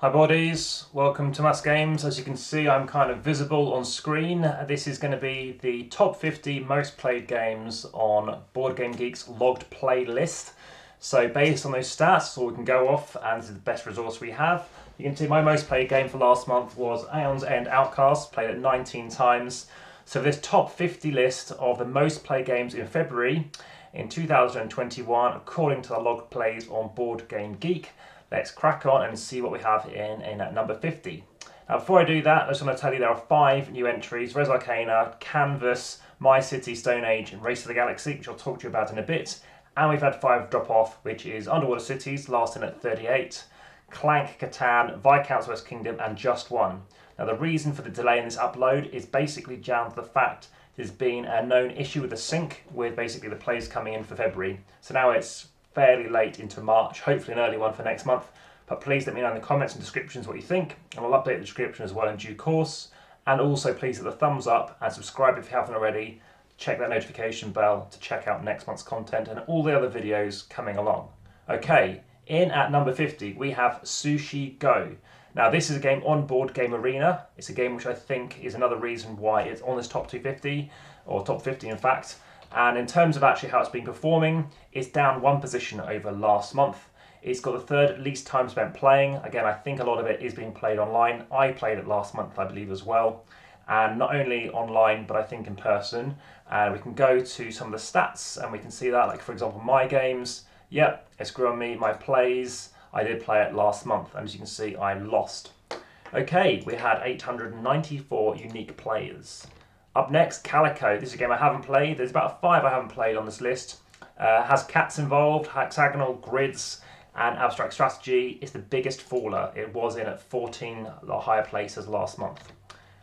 Hi buddies, welcome to AmassGames. As you can see, I'm kind of visible on screen. This is going to be the top 50 most played games on Boardgamegeek's logged play list. So based on those stats, all we can go off, and this is the best resource we have. You can see my most played game for last month was Aeon's End Outcast, played it 19 times. So this top 50 list of the most played games in February in 2021, according to the logged plays on BoardGameGeek. Let's crack on and see what we have in at number 50. Now, before I do that, I just want to tell you there are 5 new entries: Res Arcana, Canvas, My City, Stone Age, and Race to the Galaxy, which I'll talk to you about in a bit. And we've had 5 drop off, which is Underwater Cities, last in at 38, Clank, Catan, Viscount's West Kingdom, and Just One. Now, the reason for the delay in this upload is basically down to the fact there's been a known issue with the sync, with basically the plays coming in for February. So now it's fairly late into March, hopefully an early one for next month. But please let me know in the comments and descriptions what you think, and I'll update the description as well in due course. And also please hit the thumbs up and subscribe if you haven't already. Check that notification bell to check out next month's content and all the other videos coming along. Okay, in at number 50 we have Sushi Go. Now this is a game on Board Game Arena. It's a game which I think is another reason why it's on this top 250, or top 50 in fact. And in terms of actually how it's been performing, it's down 1 position over last month. It's got the 3rd least time spent playing. Again, I think a lot of it is being played online. I played it last month, I believe, as well. And not only online, but I think in person. And we can go to some of the stats and we can see that, like for example, my games. Yep, it's grew on me. My plays, I did play it last month. And as you can see, I lost. Okay, we had 894 unique players. Up next, Calico. This is a game I haven't played. There's about 5 I haven't played on this list. Has cats involved, hexagonal grids, and abstract strategy. It's the biggest faller. It was in at 14 higher places last month.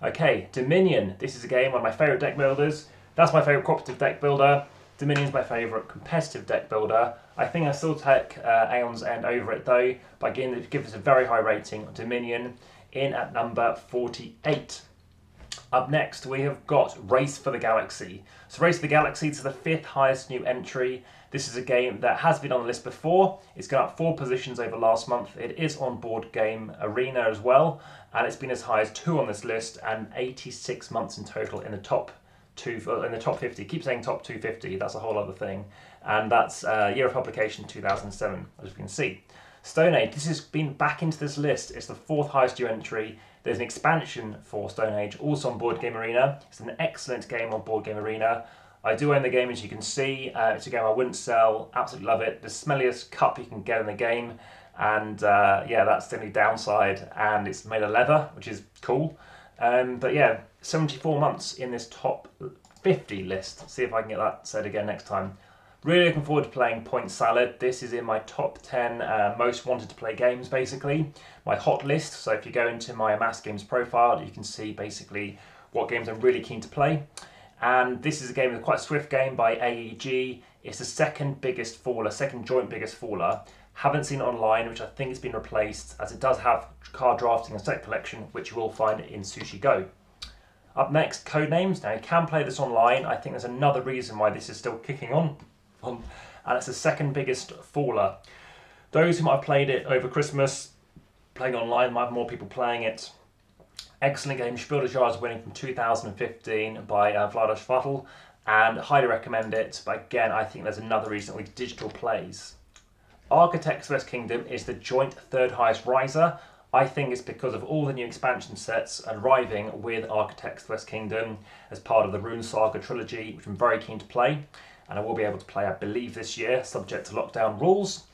Okay, Dominion. This is a game, one of my favourite deck builders. That's my favourite cooperative deck builder. Dominion's my favourite competitive deck builder. I think I still take Aeon's End over it though, but again, they give us a very high rating on Dominion, in at number 48. Up next, we have got Race for the Galaxy. So Race for the Galaxy is the 5th highest new entry. This is a game that has been on the list before. It's gone up 4 positions over last month. It is on Board Game Arena as well, and it's been as high as 2 on this list, and 86 months in total in the top 50. Keep saying top 250. That's a whole other thing, and that's year of publication 2007, as you can see. Stone Age. This has been back into this list. It's the 4th highest new entry. There's an expansion for Stone Age, also on Board Game Arena. It's an excellent game on Board Game Arena. I do own the game, as you can see. It's a game I wouldn't sell. Absolutely love it. The smelliest cup you can get in the game. And yeah, that's the only downside. And it's made of leather, which is cool. But yeah, 74 months in this top 50 list. See if I can get that said again next time. Really looking forward to playing Point Salad. This is in my top 10 most wanted to play games, basically. My hot list. So if you go into my AmassGames profile, you can see basically what games I'm really keen to play. And this is a game, quite a swift game by AEG. It's the 2nd biggest faller, 2nd joint biggest faller. Haven't seen it online, which I think has been replaced, as it does have card drafting and set collection, which you will find in Sushi Go. Up next, Codenames. Now you can play this online. I think there's another reason why this is still kicking on. And it's the 2nd biggest faller. Those who might have played it over Christmas, playing online, might have more people playing it. Excellent game. SPIEL.digital is winning from 2015 by Vlada Schvattel, and highly recommend it. But again, I think there's another reason with digital plays. Architects West Kingdom is the joint 3rd highest riser. I think it's because of all the new expansion sets arriving with Architects West Kingdom as part of the Rune Saga trilogy, which I'm very keen to play. And I will be able to play, I believe, this year, subject to lockdown rules.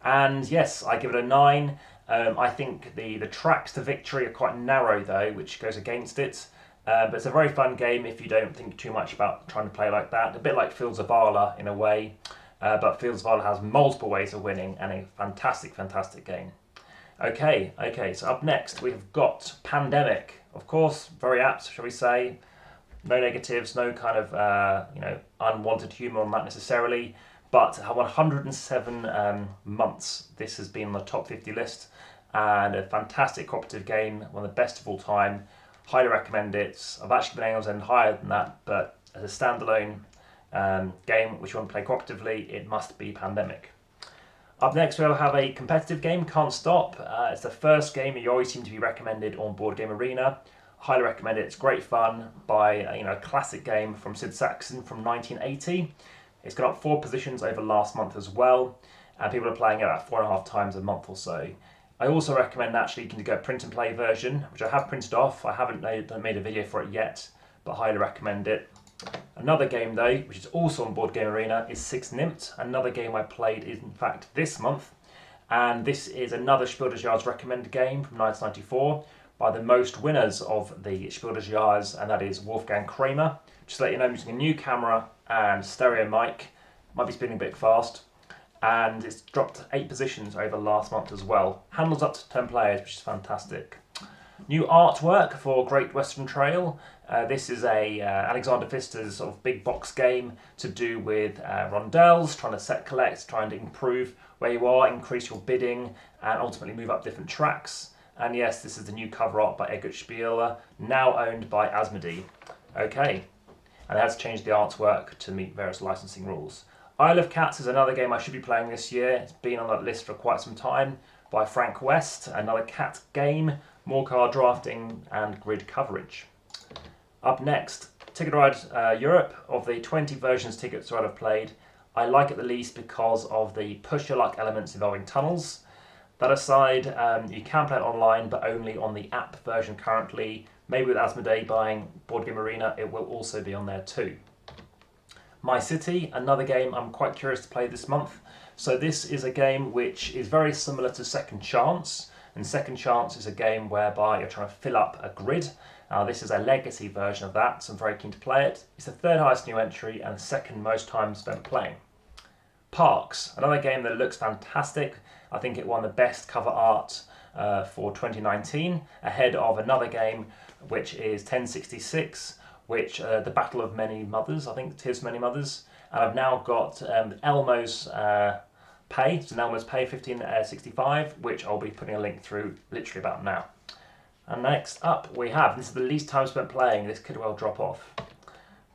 And yes, I give it a 9. I think the tracks to victory are quite narrow though, which goes against it. But it's a very fun game if you don't think too much about trying to play like that. A bit like Fields of Valor in a way, but Fields of Valor has multiple ways of winning, and a fantastic, fantastic game. Okay, so up next we've got Pandemic. Of course, very apt, shall we say. No negatives, no kind of unwanted humour on that necessarily. But 107 months this has been on the top 50 list, and a fantastic cooperative game, one of the best of all time. Highly recommend it. I've actually been able to end higher than that, but as a standalone game which you want to play cooperatively, it must be Pandemic. Up next, we'll have a competitive game, Can't Stop. It's the first game you always seem to be recommended on Board Game Arena. Highly recommend it. It's great fun by a classic game from Sid Saxon from 1980. It's gone up 4 positions over last month as well, and people are playing it about 4.5 times a month or so. I also recommend actually you can go print and play version, which I have printed off. I haven't made a video for it yet, but highly recommend it. Another game though, which is also on Board Game Arena, is 6 Nymph. Another game I played is in fact this month, and this is another SPIEL.digital's recommended game from 1994 by the most winners of the SPIEL.digital, and that is Wolfgang Kramer. Just to let you know, I'm using a new camera and stereo mic. Might be spinning a bit fast, and it's dropped 8 positions over last month as well. Handles up to 10 players, which is fantastic. New artwork for Great Western Trail. This is a Alexander Pfister's sort of big box game to do with rondels, trying to set collect, trying to improve where you are, increase your bidding, and ultimately move up different tracks. And yes, this is the new cover art by Eggert Spiele, now owned by Asmodee. Okay, and it has changed the artwork to meet various licensing rules. Isle of Cats is another game I should be playing this year. It's been on that list for quite some time by Frank West. Another cat game, more card drafting and grid coverage. Up next, Ticket Ride Europe. Of the 20 versions Ticket Ride I've played, I like it the least because of the push your luck elements involving tunnels. That aside, you can play it online, but only on the app version currently. Maybe with Asmodee buying Board Game Arena, it will also be on there too. My City, another game I'm quite curious to play this month. So this is a game which is very similar to Second Chance. And Second Chance is a game whereby you're trying to fill up a grid. This is a legacy version of that, so I'm very keen to play it. It's the 3rd highest new entry and the 2nd most time spent playing. Parks, another game that looks fantastic. I think it won the best cover art for 2019, ahead of another game which is 1066, which the Battle of Many Mothers, I think Tears of Many Mothers. And I've now got Elmo's Pay, so Elmo's Pay 1565, which I'll be putting a link through literally about now. And next up we have, this is the least time spent playing, this could well drop off.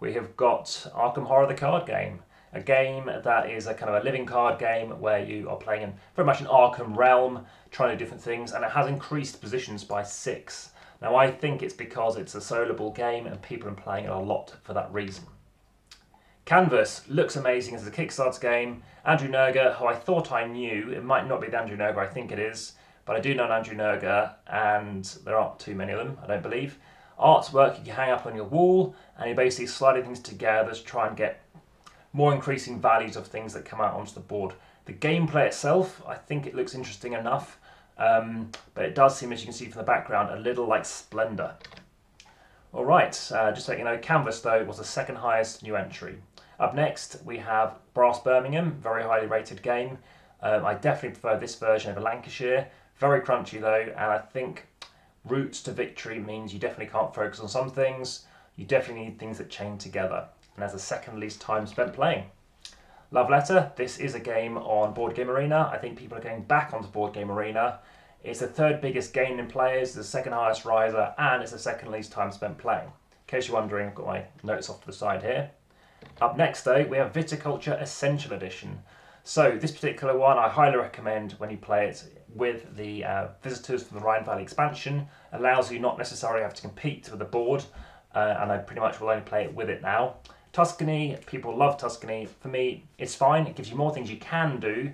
We have got Arkham Horror the card game. A game that is a kind of a living card game where you are playing in very much an Arkham realm, trying to do different things, and it has increased positions by 6. Now I think it's because it's a soloable game and people are playing it a lot for that reason. Canvas looks amazing as a Kickstarter game. Andrew Nerger, who I thought I knew, it might not be the Andrew Nerger I think it is, but I do know an Andrew Nerger, and there aren't too many of them, I don't believe. Artwork you can hang up on your wall, and you're basically sliding things together to try and get more increasing values of things that come out onto the board. The gameplay itself, I think it looks interesting enough, but it does seem, as you can see from the background, a little like Splendor. Alright, just to let you know, Canvas though was the 2nd highest new entry. Up next we have Brass Birmingham, very highly rated game. I definitely prefer this version over Lancashire. Very crunchy though, and I think routes to victory means you definitely can't focus on some things. You definitely need things that chain together, and has the 2nd least time spent playing. Love Letter, this is a game on Board Game Arena. I think people are going back onto Board Game Arena. It's the 3rd biggest gain in players, the 2nd highest riser, and it's the 2nd least time spent playing. In case you're wondering, I've got my notes off to the side here. Up next though, we have Viticulture Essential Edition. So this particular one I highly recommend when you play it with the visitors from the Rhine Valley expansion. Allows you not necessarily have to compete with the board, and I pretty much will only play it with it now. Tuscany, people love Tuscany. For me, it's fine. It gives you more things you can do.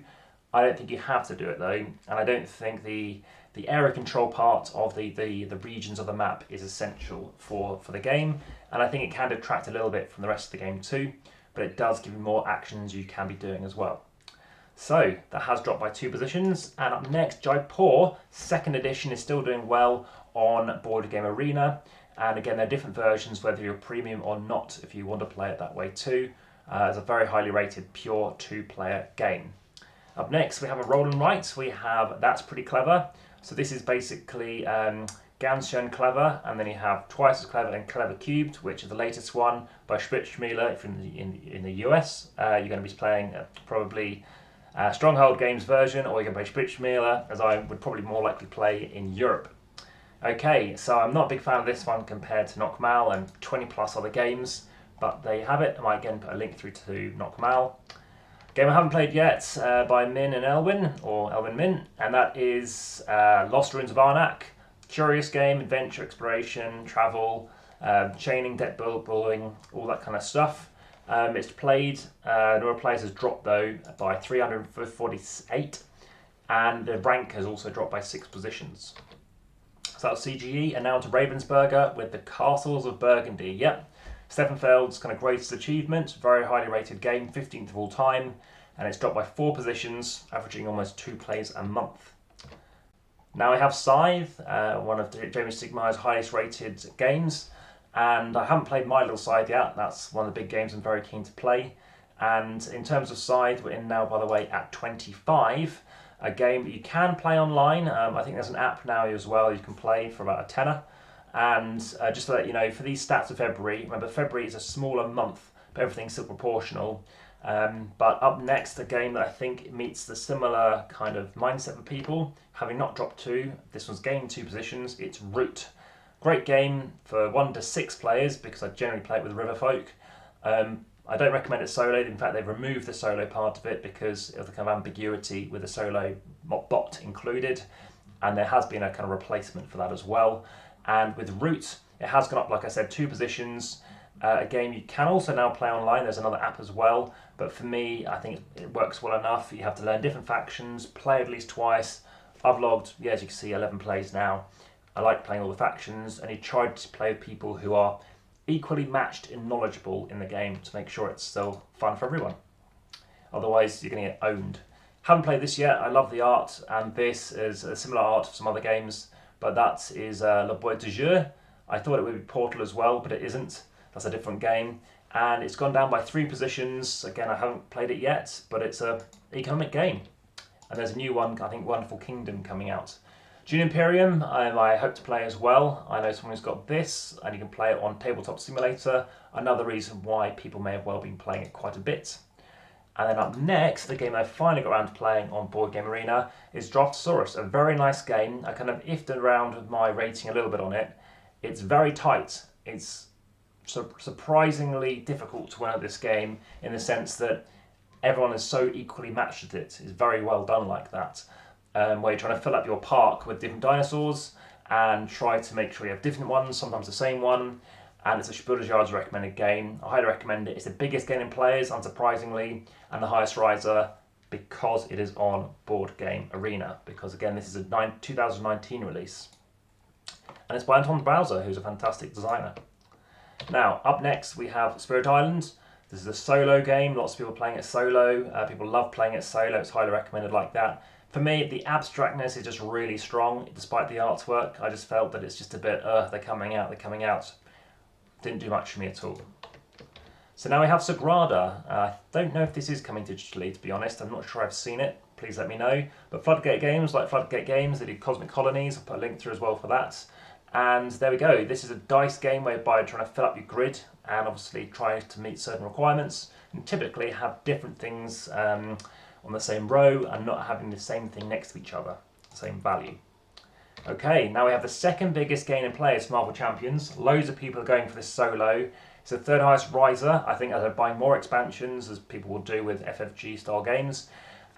I don't think you have to do it though, and I don't think the area control part of the regions of the map is essential for the game, and I think it can detract a little bit from the rest of the game too, but it does give you more actions you can be doing as well. So that has dropped by 2 positions, and up next, Jaipur 2nd edition is still doing well on Board Game Arena. And again, there are different versions, whether you're premium or not, if you want to play it that way too. It's a very highly rated, pure 2-player game. Up next, we have a roll and write. We have That's Pretty Clever. So this is basically Ganz schön clever, and then you have Twice as Clever and Clever Cubed, which is the latest one by Spritzschmieler. If in the US, you're going to be playing probably Stronghold Games version, or you can play Spritzschmieler, as I would probably more likely play in Europe. Okay, so I'm not a big fan of this one compared to Knockmal and 20 plus other games, but there you have it. I might again put a link through to Knockmal. Game I haven't played yet by Min and Elwin, or Elwin Min, and that is Lost Ruins of Arnak. Curious game, adventure, exploration, travel, chaining, deck building, all that kind of stuff. It's played, number of players has dropped though by 348, and the rank has also dropped by 6 positions. So that's CGE, and now to Ravensburger with the Castles of Burgundy. Yep. Steffenfeld's kind of greatest achievement, very highly rated game, 15th of all time, and it's dropped by 4 positions, averaging almost 2 plays a month. Now I have Scythe, one of Jamie Stigmeyer's highest rated games, and I haven't played My Little Scythe yet. That's one of the big games I'm very keen to play. And in terms of Scythe, we're in now, by the way, at 25, a game that you can play online. I think there's an app now as well you can play for about a tenner. And just to let you know, for these stats of February, remember February is a smaller month, but everything's still proportional. But up next, a game that I think meets the similar kind of mindset for people, having not dropped 2. This one's gained 2 positions. It's Root. Great game for 1 to 6 players because I generally play it with Riverfolk. I don't recommend it solo. In fact, they've removed the solo part of it because of the kind of ambiguity with the solo bot included. And there has been a kind of replacement for that as well. And with Root, it has gone up, like I said, 2 positions. A game you can also now play online. There's another app as well. But for me, I think it works well enough. You have to learn different factions, play at least twice. I've logged, yeah, as you can see, 11 plays now. I like playing all the factions, and you try to play with people who are equally matched and knowledgeable in the game to make sure it's still fun for everyone. Otherwise, you're going to get owned. Haven't played this yet. I love the art, and this is a similar art to some other games. But that is Le Boîte de Jeu. I thought it would be Portal as well, but it isn't. That's a different game. And it's gone down by 3 positions. Again, I haven't played it yet, but it's an economic game. And there's a new one, I think Wonderful Kingdom, coming out. Dune Imperium, I hope to play as well. I know someone who's got this, and you can play it on Tabletop Simulator. Another reason why people may have well been playing it quite a bit. And then up next, the game I finally got around to playing on Board Game Arena is Draftosaurus, a very nice game. I kind of ifed around with my rating a little bit on it. It's very tight. It's surprisingly difficult to win at this game in the sense that everyone is so equally matched at it. It's very well done like that. Where you're trying to fill up your park with different dinosaurs and try to make sure you have different ones, sometimes the same one. And it's a SPIEL.digital recommended game. I highly recommend it. It's the biggest game in players, unsurprisingly, and the highest riser because it is on Board Game Arena. Because again, this is a 2019 release. And it's by Anton Bowser, who's a fantastic designer. Now, up next we have Spirit Island. This is a solo game. Lots of people playing it solo. People love playing it solo. It's highly recommended like that. For me, the abstractness is just really strong, despite the artwork. I just felt that it's just a bit, they're coming out. Didn't do much for me at all. So now we have Sagrada. I don't know if this is coming digitally, to be honest. I'm not sure I've seen it. Please let me know. But Floodgate Games, like Floodgate Games, they do Cosmic Colonies. I'll put a link through as well for that. And there we go. This is a dice game whereby you're trying to fill up your grid and obviously try to meet certain requirements. And typically have different things on the same row and not having the same thing next to each other, same value. Okay, now we have the second biggest game in players, Marvel Champions. Loads of people are going for this solo. It's the 3rd highest riser, I think, as they're buying more expansions, as people will do with FFG style games.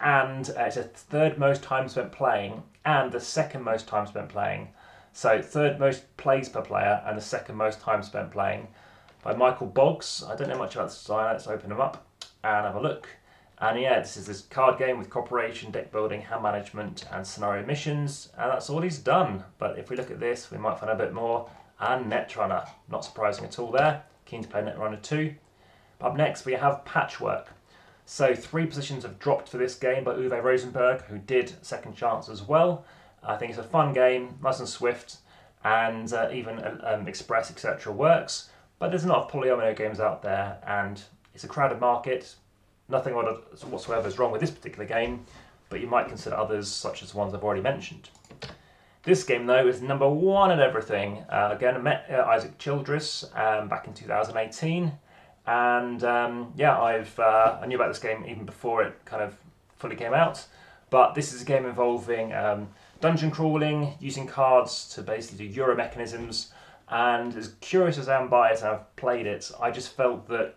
And it's the 3rd most time spent playing and the 2nd most time spent playing. So 3rd most plays per player and the 2nd most time spent playing. By Michael Boggs. I don't know much about this designer. Let's open them up and have a look. And yeah, this is this card game with cooperation, deck building, hand management, and scenario missions. And that's all he's done. But if we look at this, we might find a bit more. And Netrunner. Not surprising at all there. Keen to play Netrunner 2. But up next, we have Patchwork. So 3 positions have dropped for this game by Uwe Rosenberg, who did Second Chance as well. I think it's a fun game, nice and swift, and even Express, etc. works. But there's a lot of polyomino games out there, and it's a crowded market. Nothing whatsoever is wrong with this particular game, but you might consider others, such as the ones I've already mentioned. This game, though, is number 1 at everything. Again, I met Isaac Childress back in 2018, and yeah, I knew about this game even before it kind of fully came out. But this is a game involving dungeon crawling, using cards to basically do Euro mechanisms, and as curious as I am by it, and I've played it, I just felt that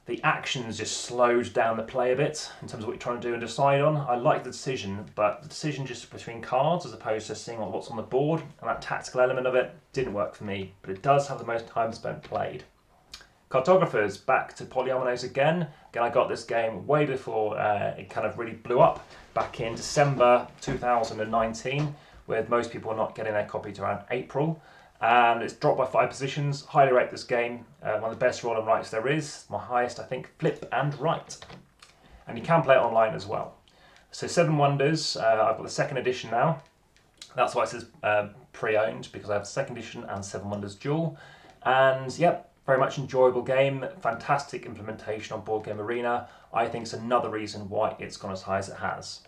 the actions just slowed down the play a bit in terms of what you're trying to do and decide on. I like the decision, but the decision just between cards as opposed to seeing what's on the board and that tactical element of it didn't work for me, but it does have the most time spent played. Cartographers, back to polyominoes again. Again, I got this game way before it kind of really blew up, back in December 2019, with most people not getting their copy to around April. And it's dropped by 5 positions. Highly rate this game. One of the best roll and writes there is. My highest, I think, flip and write. And you can play it online as well. So 7 Wonders, I've got the 2nd edition now. That's why it says pre-owned, because I have the 2nd edition and 7 Wonders dual. And yep, very much enjoyable game. Fantastic implementation on Board Game Arena. I think it's another reason why it's gone as high as it has.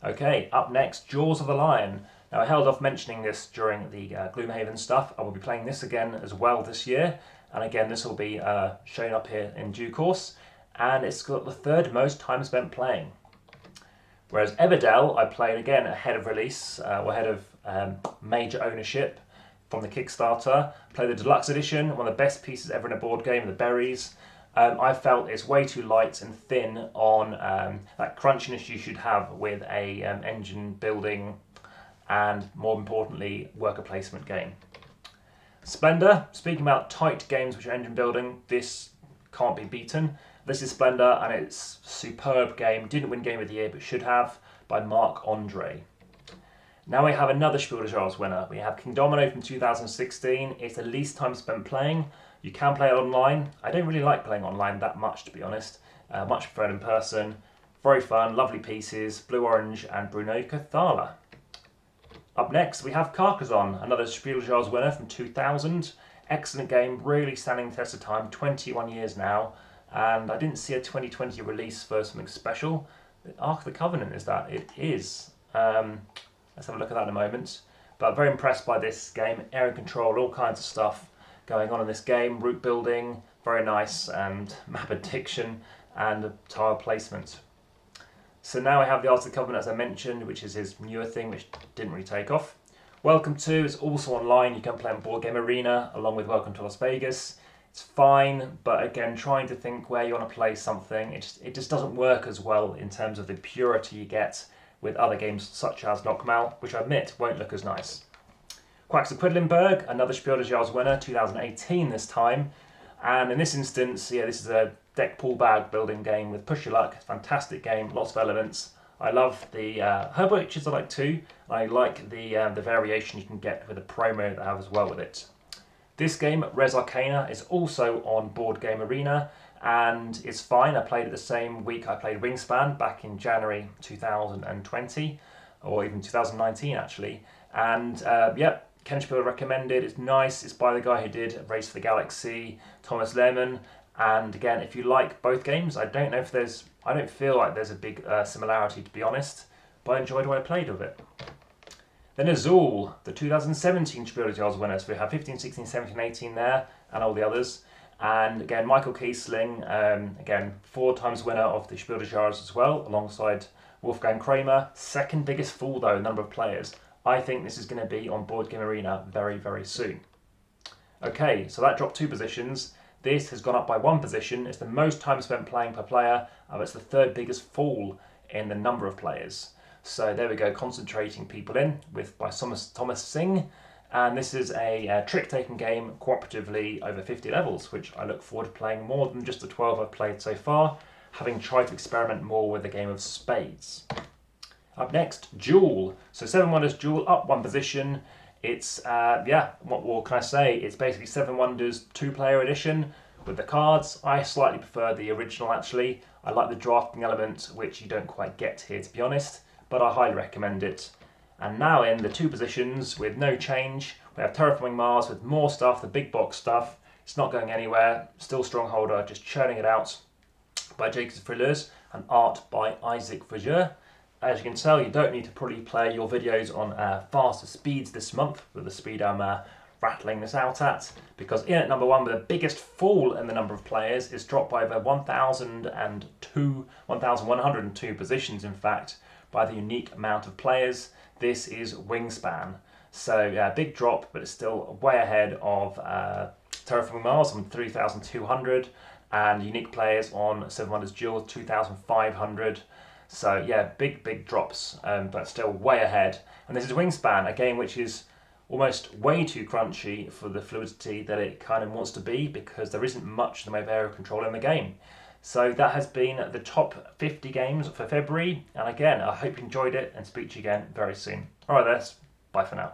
Okay, up next, Jaws of the Lion. Now, I held off mentioning this during the Gloomhaven stuff. I will be playing this again as well this year. And again, this will be shown up here in due course. And it's got the 3rd most time spent playing. Whereas Everdell, I played again ahead of release, or ahead of major ownership from the Kickstarter. Played the deluxe edition, one of the best pieces ever in a board game, the berries. I felt it's way too light and thin on that crunchiness you should have with a engine building and, more importantly, worker placement game. Splendor, speaking about tight games which are engine building, this can't be beaten. This is Splendor, and it's a superb game. Didn't win Game of the Year, but should have, by Marc Andre. Now we have another Spiel.digital winner. We have King Domino from 2016. It's the least time spent playing. You can play it online. I don't really like playing online that much, to be honest. Much preferred in person. Very fun, lovely pieces, Blue Orange and Bruno Cathala. Up next, we have Carcassonne, another Spiel.digital winner from 2000. Excellent game, really standing the test of time, 21 years now. And I didn't see a 2020 release for something special. Ark of the Covenant, is that? It is. Let's have a look at that in a moment. But very impressed by this game. Area control, all kinds of stuff going on in this game. Route building, very nice, and map addiction, and tile placement. So now I have the Ark of the Covenant, as I mentioned, which is his newer thing, which didn't really take off. Welcome to is also online. You can play on Board Game Arena, along with Welcome to Las Vegas. It's fine, but again, trying to think where you want to play something, it just doesn't work as well in terms of the purity you get with other games such as Knockmal, which I admit won't look as nice. Quacks of Quedlinburg, another Spiel.digital winner, 2018 this time. And in this instance, yeah, this is a deck pool bag building game with Push Your Luck. Fantastic game, lots of elements. I love the herb witches I like too. I like the variation you can get with the promo they have as well with it. This game, Res Arcana, is also on Board Game Arena, and it's fine. I played it the same week I played Wingspan back in January 2020, or even 2019 actually. And yep, Ken Spiel recommended. It's nice. It's by the guy who did Race for the Galaxy, Thomas Lehmann. And again, if you like both games, I don't feel like there's a big similarity, to be honest, but I enjoyed what I played of it. Then Azul, the 2017 Spiel.digital winners. We have 15, 16, 17, 18 there, and all the others. And again, Michael Kiesling, again, 4 times winner of the Spiel.digital as well, alongside Wolfgang Kramer. Second biggest fool, though, number of players. I think this is going to be on Board Game Arena very, very soon. Okay, so that dropped 2 positions. This has gone up by 1 position. It's the most time spent playing per player, and it's the 3rd biggest fall in the number of players. So there we go, concentrating people in by Thomas Singh. And this is a trick-taking game cooperatively over 50 levels, which I look forward to playing more than just the 12 I've played so far, having tried to experiment more with the game of spades. Up next, Duel. So 7 Wonders Duel, up 1 position. It's, yeah, what more can I say? It's basically 7 Wonders 2-player edition with the cards. I slightly prefer the original, actually. I like the drafting element, which you don't quite get here, to be honest, but I highly recommend it. And now in the 2 positions with no change, we have Terraforming Mars with more stuff, the big box stuff. It's not going anywhere, still Strongholder, just churning it out, by Jacob Frillers, and art by Isaac Verger. As you can tell, you don't need to probably play your videos on faster speeds this month with the speed I'm rattling this out at, because in at number 1 with the biggest fall in the number of players is dropped by over 1,102 positions, in fact, by the unique amount of players. This is Wingspan. So big drop, but it's still way ahead of Terraforming Mars on 3,200, and unique players on Seven Wonders Duel 2,500. So yeah, big drops, but still way ahead. And this is Wingspan, a game which is almost way too crunchy for the fluidity that it kind of wants to be, because there isn't much in the way of area control in the game. So that has been the top 50 games for February, and again, I hope you enjoyed it and speak to you again very soon. Alright, that's bye for now.